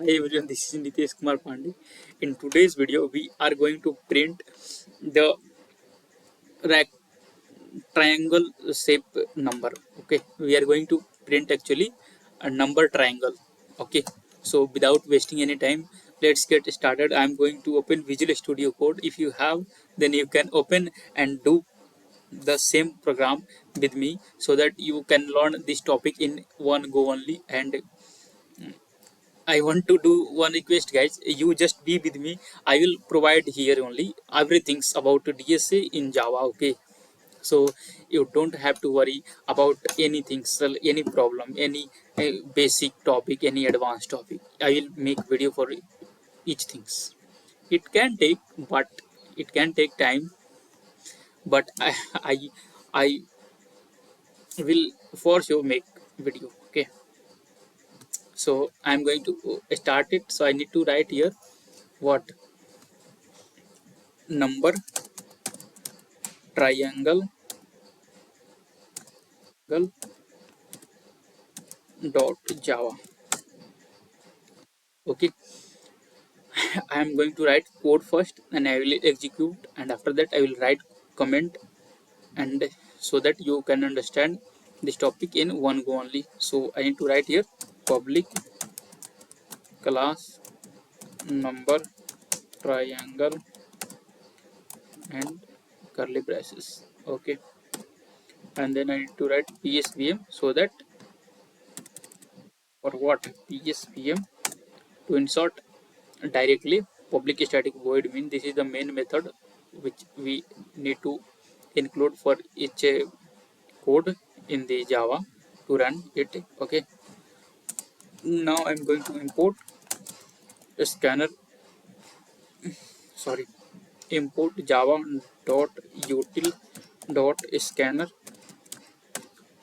Hi everyone, this is Nitesh Kumar Pandey. In today's video, we are going to print the triangle shape number. Okay, we are going to print actually a number triangle. Okay, so without wasting any time, let's get started. I'm going to open Visual Studio Code. If you have, then you can open and do the same program with me so that you can learn this topic in one go only. And I want to do one request, guys. You just be with me. I will provide here only everything's about DSA in Java. Okay, so you don't have to worry about anything, any problem, any basic topic, any advanced topic. I will make video for each things. It can take, but it can take time. But I, I will for sure make video. Okay, so I'm going to start it. So I need to write here what number triangle dot java. Okay, I am going to write code first and I will execute, and after that I will write comment, and so that you can understand this topic in one go only. So I need to write here public class number triangle and curly braces. Okay, and then I need to write psvm, so that for what psvm to insert directly public static void mean this is the main method which we need to include for each code in the java to run it. Okay, now I'm going to import a scanner, sorry, import java dot util dot scanner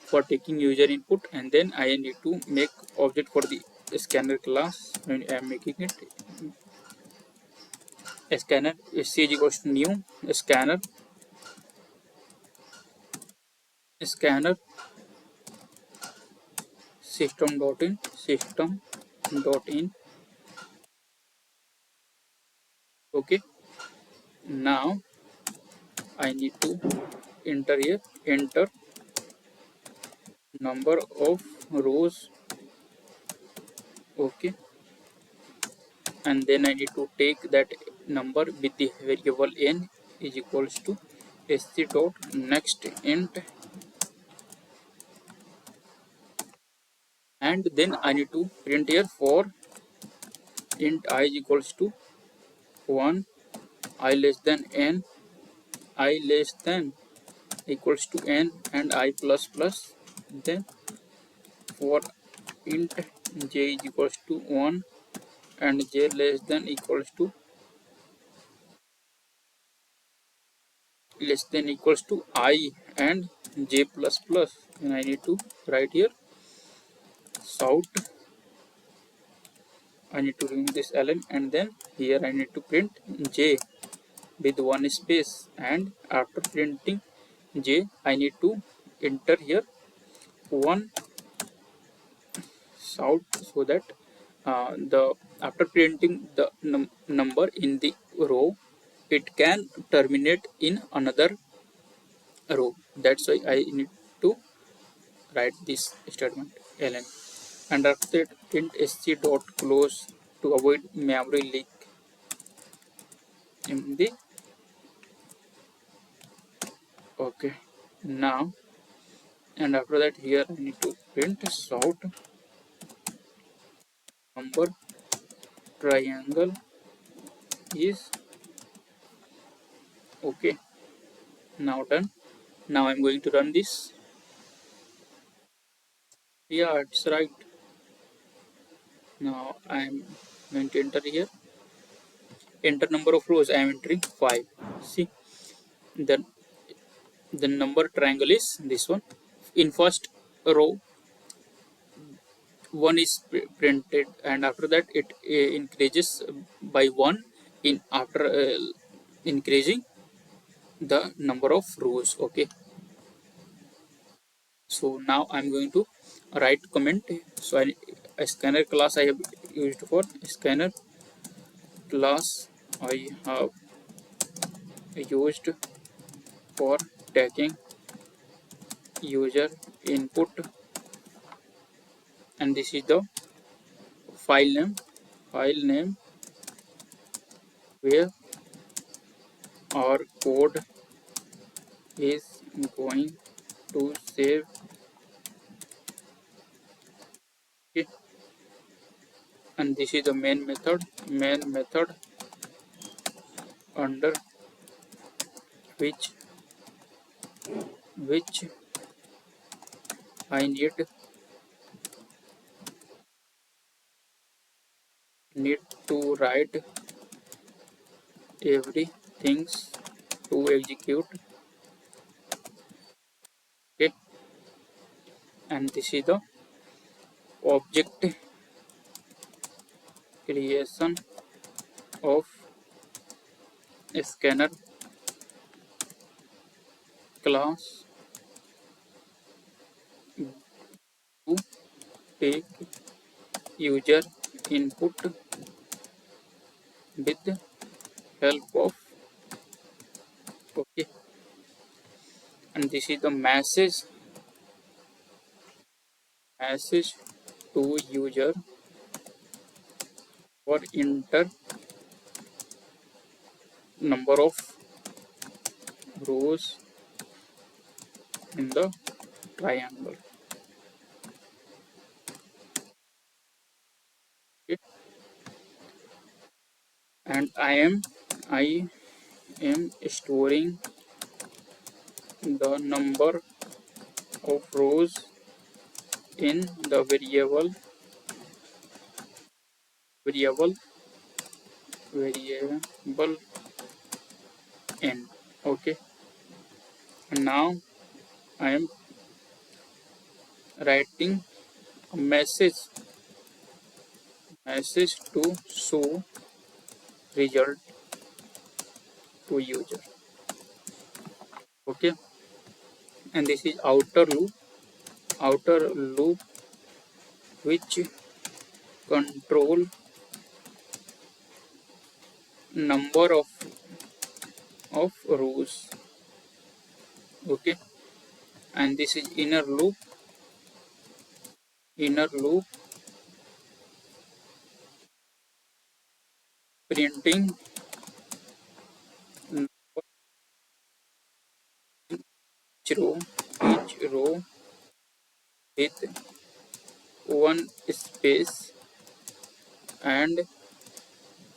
for taking user input, and then I need to make object for the scanner class, and I am making it scanner c is equals to new scanner system dot in. Okay, now I need to enter number of rows. Okay, and then I need to take that number with the variable n is equals to sc dot next int, and then I need to print here for int I is equals to 1, I less than n, I less than equals to n, and I plus plus. Then for int j is equals to 1 and j less than equals to I and j plus plus, and I need to write here south. I need to remove this ln, and then here I need to print j with one space, and after printing j I need to enter here one south, so that the after printing the number in the row, it can terminate in another row. That's why I need to write this statement ln, and after that print sc dot close to avoid memory leak in the. Okay, now, and after that here I need to print sort number triangle is. Okay, now done. Now I'm going to run this. Yeah, it's right. Now I'm going to enter here. Enter number of rows. I am entering 5. See, then the number triangle is this one. In first row, 1 is printed, and after that it increases by 1 in after increasing the number of rows. Okay, so now I'm going to write comment. So a scanner class I have used for scanner. Class I have used for taking user input, and this is the file name. File name where our code is going to save. Okay. And this is the main method. Main method under which I need to write everything to execute. Okay. And this is the object creation of a scanner class to take user input with help of. Okay. And this is the message to user for enter number of rows in the triangle. Okay. And I am storing the number of rows in the variable variable n. Okay. And now I am writing a message to show result to user. Okay. And this is outer loop which control number of rows. Okay. And this is inner loop printing each row with one space and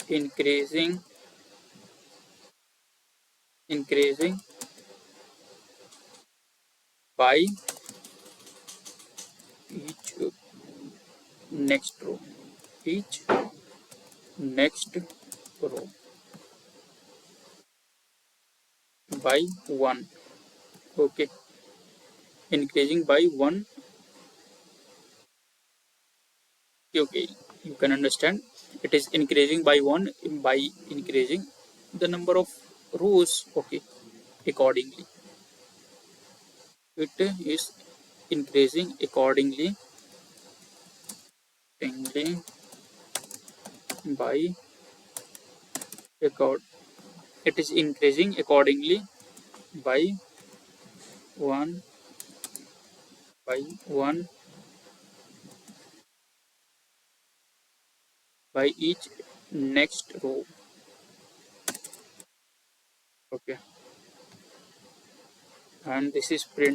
increasing by each next row each next row by one. Okay. Increasing by one. Okay, you can understand it is increasing by one by increasing the number of rows. Okay. Accordingly it is increasing accordingly by accord it is increasing accordingly by one by one by each next row. Okay. And this is per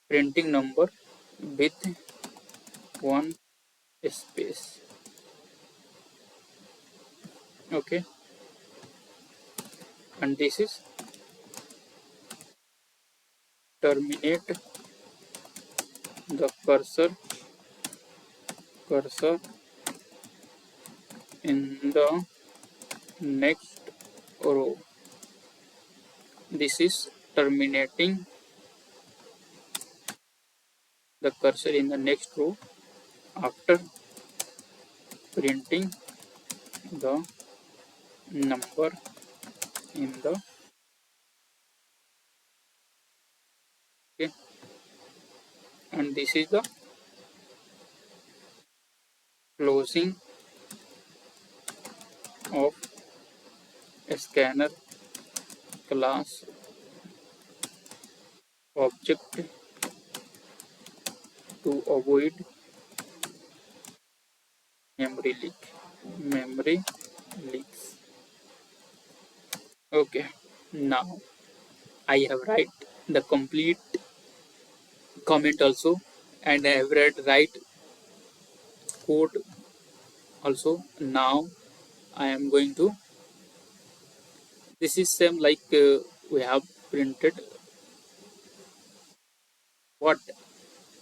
printing number with one space. Okay. And this is terminate the cursor in the next row. This is terminating the cursor in the next row after printing the number in the, okay, and this is the closing of a scanner class object to avoid memory leak. Memory leaks. Okay, now I have write the complete comment also, and I have read write code also. Now I am going to, this is same like we have printed what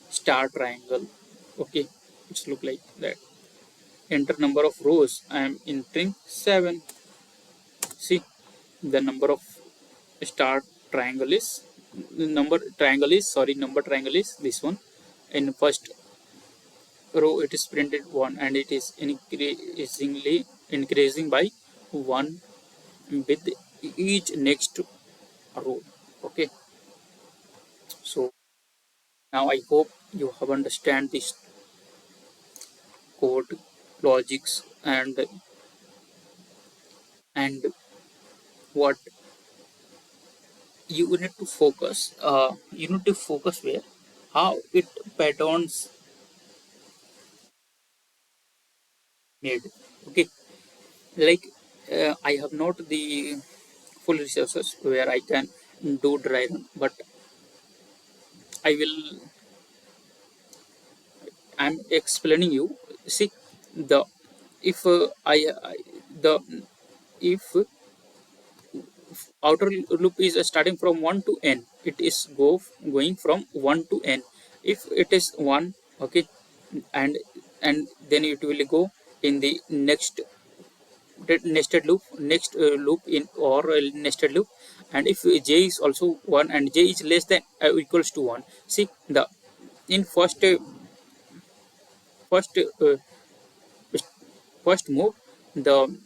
star triangle. Okay, it's look like that. Enter number of rows. I am entering 7. See, the number of star triangle is, number triangle is this one. In first row it is printed 1, and it is increasing by 1 with each next row. Okay, so now I hope you have understand this code logics, and what you need to focus, where how it patterns made. Okay, like I have not the full resources where I can do dry run, but I will, I'm explaining you. See, the if I the if outer loop is starting from 1 to n, it is going from 1 to n. If it is 1, okay, and then it will go in the next nested loop, next loop in, or nested loop. And if j is also 1 and j is less than equals to 1, see, the in first first move, the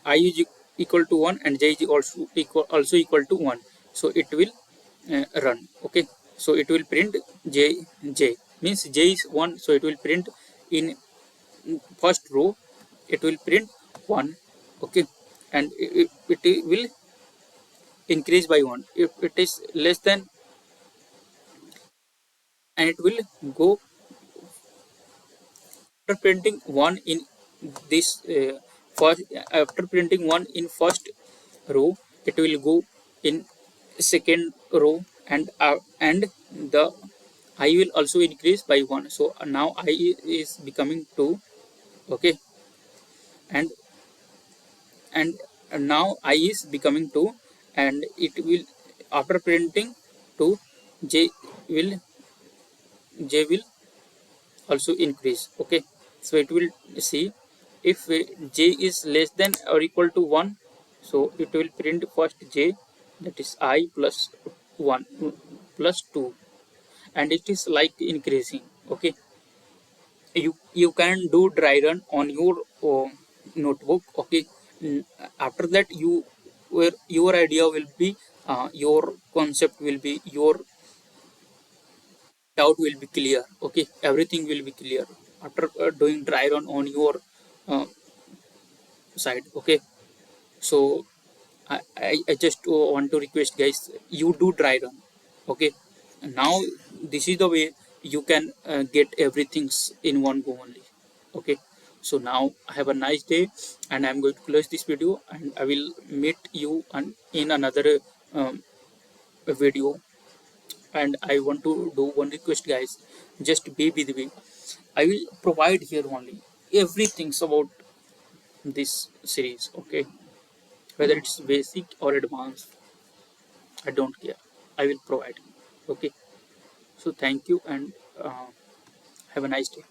I is equal to 1 and j is also equal to 1, so it will run. Okay, so it will print j means j is 1, so it will print in first row, it will print 1. Okay, and it will increase by 1 if it is less than, and it will go after printing 1 in this first, after printing 1 in first row, it will go in second row, and the I will also increase by 1. So now I is becoming 2. Okay, and and now I is becoming 2, and it will, after printing 2, j will j will also increase. Okay, so it will see, if j is less than or equal to 1, so it will print first j, that is I plus 1 plus 2, and it is like increasing. Okay, you can do dry run on your notebook. Okay, after that you, where your idea will be, your concept will be, your doubt will be clear. Okay, everything will be clear after doing dry run on your uh, side. Okay, so I just want to request guys, you do dry run. Okay, now this is the way you can get everything in one go only. Okay, so now have a nice day, and I'm going to close this video, and I will meet you in another um, video. And I want to do one request guys, just be with me. I will provide here only everything about this series. Okay, whether it's basic or advanced, I don't care, I will provide. Okay, so thank you, and have a nice day.